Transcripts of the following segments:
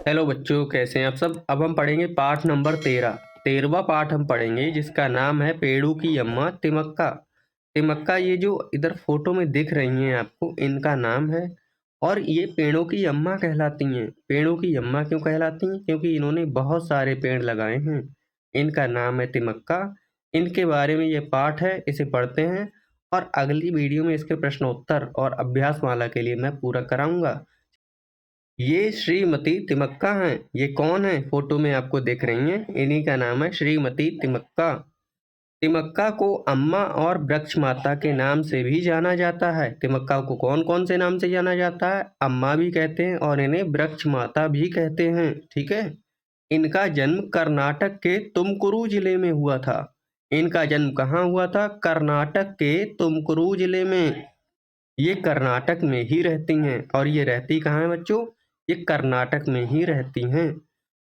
Hello बच्चों, कैसे हैं आप सब। अब हम पढ़ेंगे पाठ नंबर 13वां पाठ हम पढ़ेंगे, जिसका नाम है पेड़ों की अम्मा तिमक्का। तिमक्का ये जो इधर फोटो में दिख रही हैं आपको, इनका नाम है। और ये पेड़ों की अम्मा कहलाती हैं। पेड़ों की अम्मा क्यों कहलाती हैं? क्योंकि इन्होंने बहुत सारे पेड़ लगाए हैं। इनका नाम है तिमक्का। इनके बारे में ये पाठ है, इसे पढ़ते हैं और अगली वीडियो में इसके प्रश्नोत्तर और अभ्यास माला के लिए मैं पूरा कराऊंगा। ये श्रीमती तिमक्का हैं। ये कौन है? फोटो में आपको देख रही हैं, इन्हीं का नाम है श्रीमती तिमक्का। तिमक्का को अम्मा और वृक्ष माता के नाम से भी जाना जाता है। तिमक्का को कौन कौन से नाम से जाना जाता है? अम्मा भी कहते हैं और इन्हें वृक्ष माता भी कहते हैं। ठीक है। इनका जन्म कर्नाटक के तुमकुरू जिले में हुआ था। इनका जन्म कहाँ हुआ था? कर्नाटक के तुमकुरू जिले में। ये कर्नाटक में ही रहती हैं। और ये रहती कहाँ है बच्चों? ये कर्नाटक में ही रहती हैं।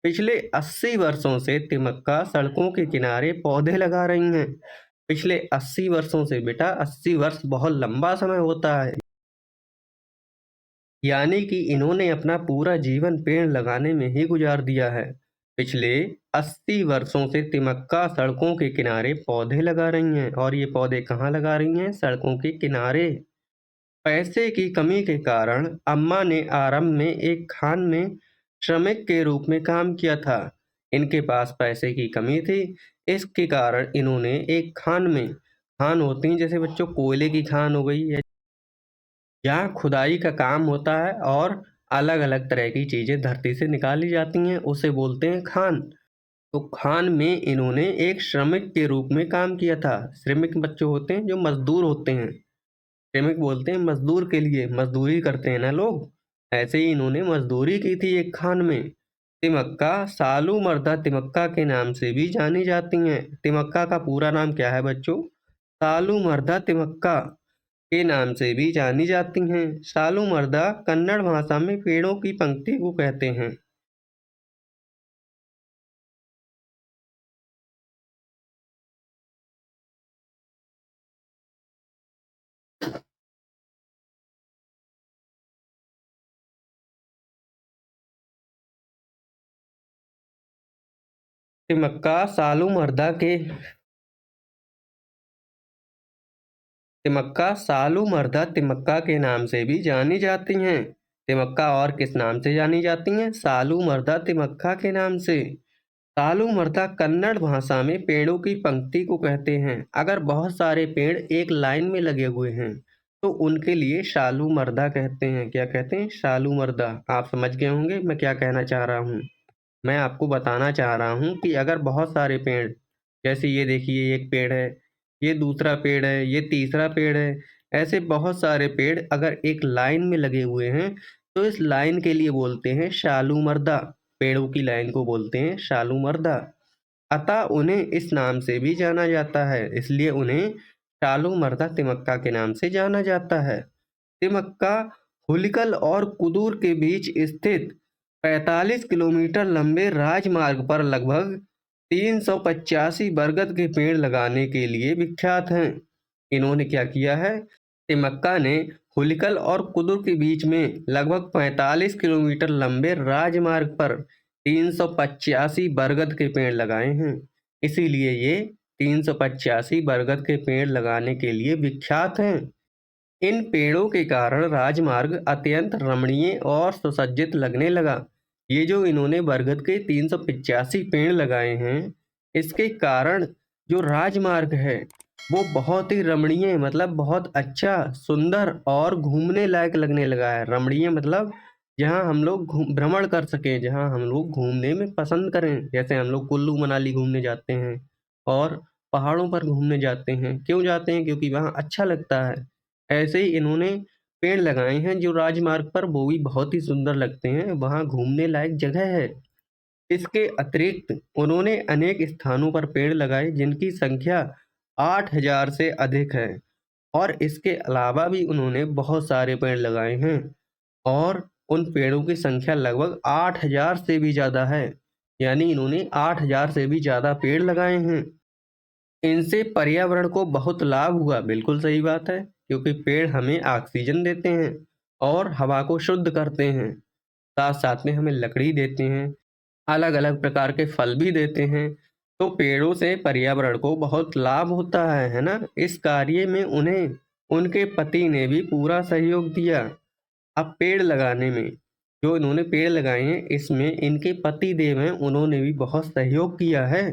पिछले 80 वर्षों से तिमक्का सड़कों के किनारे पौधे लगा रही हैं। पिछले 80 वर्षों से बेटा, 80 वर्ष बहुत लंबा समय होता है। यानी कि इन्होंने अपना पूरा जीवन पेड़ लगाने में ही गुजार दिया है। पिछले 80 वर्षों से तिमक्का सड़कों के किनारे पौधे लगा रही हैं। और ये पौधे कहाँ लगा रही हैं? सड़कों के किनारे। पैसे की कमी के कारण अम्मा ने आरंभ में एक खान में श्रमिक के रूप में काम किया था। इनके पास पैसे की कमी थी, इसके कारण इन्होंने एक खान में, खान होती हैं जैसे बच्चों कोयले की खान हो गई है, जहाँ खुदाई का काम होता है और अलग अलग तरह की चीजें धरती से निकाली जाती हैं, उसे बोलते हैं खान। तो खान में इन्होंने एक श्रमिक के रूप में काम किया था। श्रमिक बच्चों होते हैं जो मजदूर होते हैं। श्रमिक बोलते हैं मजदूर के लिए, मजदूरी करते हैं ना लोग। ऐसे ही इन्होंने मजदूरी की थी एक खान में। तिमक्का सालू मर्दा तिमक्का के नाम से भी जानी जाती हैं। तिमक्का का पूरा नाम क्या है बच्चों? सालू मर्दा तिमक्का के नाम से भी जानी जाती हैं। सालू मर्दा कन्नड़ भाषा में पेड़ों की पंक्ति को कहते हैं। तिमक्का सालू मर्दा के तिमक्का सालू मर्दा तिमक्का के नाम से भी जानी जाती हैं। तिमक्का और किस नाम से जानी जाती हैं? सालू मर्दा तिमक्का के नाम से। सालू मर्दा कन्नड़ भाषा में पेड़ों की पंक्ति को कहते हैं। अगर बहुत सारे पेड़ एक लाइन में लगे हुए हैं तो उनके लिए शालू मर्दा कहते हैं। क्या कहते हैं? शालू मर्दा। आप समझ गए होंगे मैं क्या कहना चाह रहा हूँ। मैं आपको बताना चाह रहा हूँ कि अगर बहुत सारे पेड़, जैसे ये देखिए एक पेड़ है, ये दूसरा पेड़ है, ये तीसरा पेड़ है, ऐसे बहुत सारे पेड़ अगर एक लाइन में लगे हुए हैं तो इस लाइन के लिए बोलते हैं शालू मर्दा। पेड़ों की लाइन को बोलते हैं शालू मर्दा। अतः उन्हें इस नाम से भी जाना जाता है, इसलिए उन्हें शालू मर्दा तिमक्का के नाम से जाना जाता है। तिमक्का हुलिकल और कुदूर के बीच स्थित 45 किलोमीटर लंबे राजमार्ग पर लगभग 385 बरगद के पेड़ लगाने के लिए विख्यात हैं। इन्होंने क्या किया है? तिमक्का ने हुलिकल और कुदुर के बीच में लगभग 45 किलोमीटर लंबे राजमार्ग पर 385 बरगद के पेड़ लगाए हैं। इसीलिए ये 385 बरगद के पेड़ लगाने के लिए विख्यात हैं। इन पेड़ों के कारण राजमार्ग अत्यंत रमणीय और सुसज्जित लगने लगा। ये जो इन्होंने बरगद के 385 पेड़ लगाए हैं, इसके कारण जो राजमार्ग है वो बहुत ही रमणीय, मतलब बहुत अच्छा, सुंदर और घूमने लायक लगने लगा है। रमणीय मतलब जहाँ हम लोग भ्रमण कर सकें, जहाँ हम लोग घूमने में पसंद करें। जैसे हम लोग कुल्लू मनाली घूमने जाते हैं और पहाड़ों पर घूमने जाते हैं। क्यों जाते हैं? क्योंकि वहाँ अच्छा लगता है। ऐसे ही इन्होंने पेड़ लगाए हैं जो राजमार्ग पर, वो भी बहुत ही सुंदर लगते हैं, वहाँ घूमने लायक जगह है। इसके अतिरिक्त उन्होंने अनेक स्थानों पर पेड़ लगाए जिनकी संख्या 8000 से अधिक है। और इसके अलावा भी उन्होंने बहुत सारे पेड़ लगाए हैं और उन पेड़ों की संख्या लगभग 8000 से भी ज़्यादा है। यानी इन्होंने 8000 से भी ज़्यादा पेड़ लगाए हैं। इनसे पर्यावरण को बहुत लाभ हुआ। बिल्कुल सही बात है, क्योंकि पेड़ हमें ऑक्सीजन देते हैं और हवा को शुद्ध करते हैं। साथ साथ में हमें लकड़ी देते हैं, अलग अलग प्रकार के फल भी देते हैं। तो पेड़ों से पर्यावरण को बहुत लाभ होता है ना। इस कार्य में उन्हें उनके पति ने भी पूरा सहयोग दिया। अब पेड़ लगाने में, जो इन्होंने पेड़ लगाए हैं, इसमें इनके पति देव हैं, उन्होंने भी बहुत सहयोग किया है।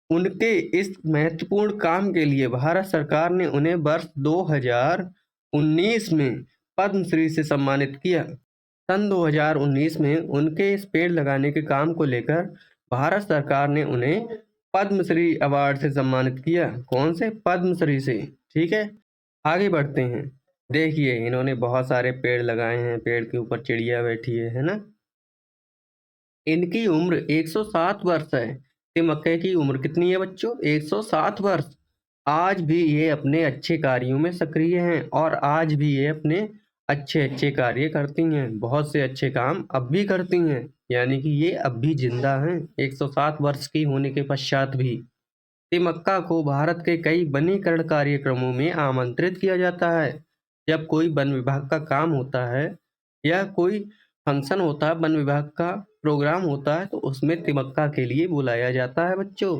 उनके इस महत्वपूर्ण काम के लिए भारत सरकार ने उन्हें वर्ष 2019 में पद्मश्री से सम्मानित किया। सन 2019 में उनके इस पेड़ लगाने के काम को लेकर भारत सरकार ने उन्हें पद्मश्री अवार्ड से सम्मानित किया। कौन से? पद्मश्री से। ठीक है, आगे बढ़ते हैं। देखिए, इन्होंने बहुत सारे पेड़ लगाए हैं, पेड़ के ऊपर चिड़िया बैठी है ना। इनकी उम्र 107 वर्ष है। मक्के की उम्र कितनी है बच्चों? 107 वर्ष। आज भी ये अपने अच्छे कार्यों में सक्रिय हैं और आज भी ये अपने अच्छे अच्छे कार्य करती हैं। बहुत से अच्छे काम अब भी करती हैं, यानी कि ये अब भी जिंदा हैं 107 वर्ष की होने के पश्चात भी। मक्का को भारत के कई वनीकरण कार्यक्रमों में आमंत्रित किया जाता है। जब कोई वन विभाग का काम होता है या कोई फंक्शन होता है, वन विभाग का प्रोग्राम होता है, तो उसमें तिमक्का के लिए बुलाया जाता है बच्चों।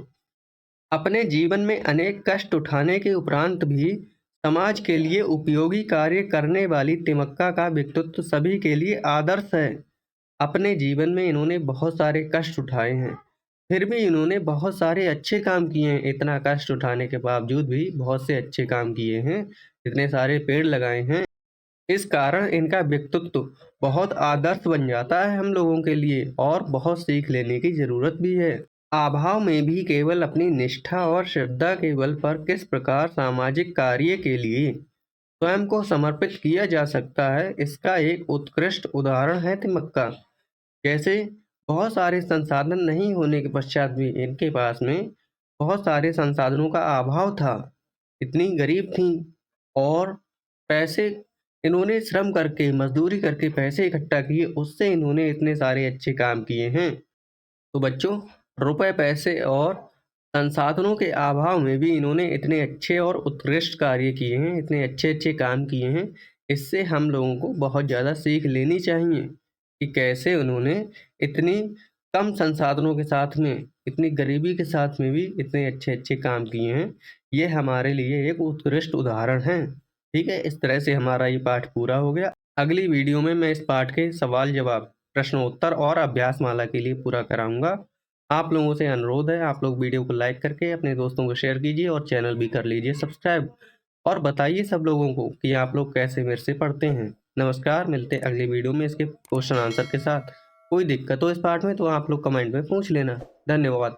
अपने जीवन में अनेक कष्ट उठाने के उपरांत भी समाज के लिए उपयोगी कार्य करने वाली तिमक्का का व्यक्तित्व सभी के लिए आदर्श है। अपने जीवन में इन्होंने बहुत सारे कष्ट उठाए हैं, फिर भी इन्होंने बहुत सारे अच्छे काम किए हैं। इतना कष्ट उठाने के बावजूद भी बहुत से अच्छे काम किए हैं, इतने सारे पेड़ लगाए हैं। इस कारण इनका व्यक्तित्व बहुत आदर्श बन जाता है हम लोगों के लिए, और बहुत सीख लेने की जरूरत भी है। अभाव में भी केवल अपनी निष्ठा और श्रद्धा के बल पर किस प्रकार सामाजिक कार्य के लिए स्वयं को समर्पित किया जा सकता है, इसका एक उत्कृष्ट उदाहरण है तिमक्का। जैसे बहुत सारे संसाधन नहीं होने के पश्चात भी इनके पास में बहुत सारे संसाधनों का अभाव था, इतनी गरीब थी, और पैसे इन्होंने श्रम करके, मजदूरी करके पैसे इकट्ठा किए, उससे इन्होंने इतने सारे अच्छे काम किए हैं। तो बच्चों, रुपए पैसे और संसाधनों के अभाव में भी इन्होंने इतने अच्छे और उत्कृष्ट कार्य किए हैं, इतने अच्छे अच्छे काम किए हैं। इससे हम लोगों को बहुत ज़्यादा सीख लेनी चाहिए कि कैसे उन्होंने इतनी कम संसाधनों के साथ में, इतनी गरीबी के साथ में भी इतने अच्छे अच्छे काम किए हैं। ये हमारे लिए एक उत्कृष्ट उदाहरण है। ठीक है, इस तरह से हमारा ये पाठ पूरा हो गया। अगली वीडियो में मैं इस पाठ के सवाल जवाब, प्रश्नोत्तर और अभ्यास माला के लिए पूरा कराऊंगा। आप लोगों से अनुरोध है, आप लोग वीडियो को लाइक करके अपने दोस्तों को शेयर कीजिए और चैनल भी कर लीजिए सब्सक्राइब, और बताइए सब लोगों को कि आप लोग कैसे मेरे से पढ़ते हैं। नमस्कार, मिलते हैं अगली वीडियो में इसके क्वेश्चन आंसर के साथ। कोई दिक्कत हो इस पाठ में तो आप लोग कमेंट में पूछ लेना। धन्यवाद।